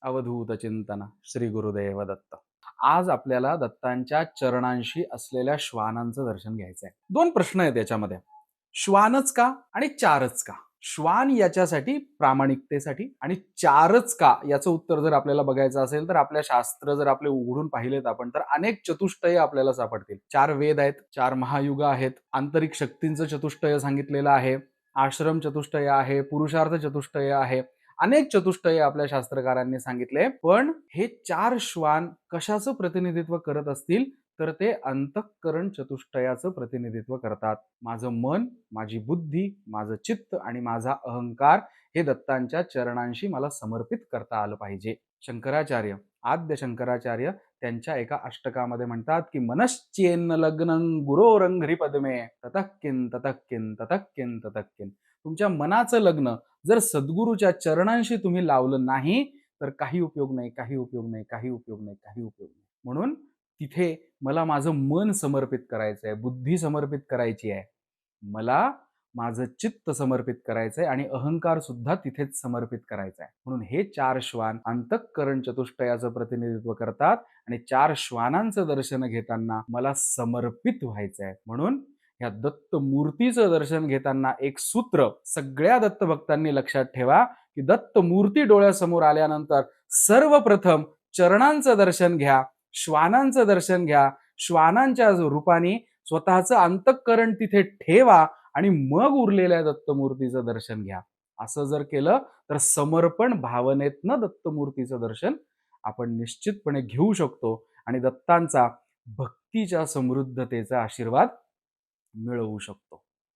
अवधूत चिंतन श्री गुरुदेव दत्त. आज आपल्याला दत्तांच्या चरणांशी असलेल्या श्वानांचं दर्शन घ्यायचं आहे. दोन प्रश्न आहेत याच्यामध्ये. श्वानच का आणि चारच का? श्वान याच्यासाठी प्रामाणिकतेसाठी आणि चारच का याचं उत्तर जर आपल्याला बघायचं असेल तर आपल्या शास्त्र जर आपले उघडून पाहिलेत आपण तर अनेक चतुष्टय आपल्याला सापडतील. 4 वेद आहेत, 4 महायुग आहेत, आंतरिक शक्तींचं चतुष्टय सांगितलेलं आहे, आश्रम चतुष्टय आहे, पुरुषार्थ चतुष्टय आहे. अनेक चतुष्टय आपल्या शास्त्रकारांनी सांगितले. पण हे 4 श्वान कशाचं प्रतिनिधित्व करत असतील तर ते अंतःकरण चतुष्टयाचं प्रतिनिधित्व करतात. माझं मन, माझी बुद्धी, माझं चित्त आणि माझा अहंकार हे दत्तांच्या चरणांशी मला समर्पित करता आलं पाहिजे. शंकराचार्य, आद्य शंकराचार्य त्यांच्या एका अष्टकामध्ये म्हणतात की मनश्चेन्न लग्नं गुरोरंघ्री पद्मे ततक्किन ततक्किन ततक्किन ततक्किन. तुमच्या मनाचं लग्न जर सद्गुरूच्या चरणांशी तुम्ही लावलं नाही तर काही उपयोग नाही, काही उपयोग नाही, काही उपयोग नाही, काही उपयोग नाही. म्हणून तिथे मला माझं मन समर्पित करायचं आहे, बुद्धी समर्पित करायची आहे, मला माझं चित्त समर्पित करायचं आहे आणि अहंकार सुद्धा तिथेच समर्पित करायचा आहे. म्हणून हे 4 श्वान अंतःकरण चतुष्टयाचं प्रतिनिधित्व करतात आणि 4 श्वानांचं दर्शन घेताना मला समर्पित व्हायचं आहे. म्हणून या दत्त मूर्तीचं दर्शन घेताना एक सूत्र सगळ्या दत्त भक्तांनी लक्षात ठेवा की दत्त मूर्ती डोळ्यासमोर आल्यानंतर सर्वप्रथम चरणांचं दर्शन घ्या, श्वानांचं दर्शन घ्या, श्वानांच्या रूपाने स्वतःचं अंतःकरण तिथे ठेवा आणि मग उरलेल्या दत्तमूर्तीचं दर्शन घ्या. असं जर केलं तर समर्पण भावनेतनं दत्तमूर्तीचं दर्शन आपण निश्चितपणे घेऊ शकतो आणि दत्तांचा भक्तीच्या समृद्धतेचा आशीर्वाद मिळवू शकतो.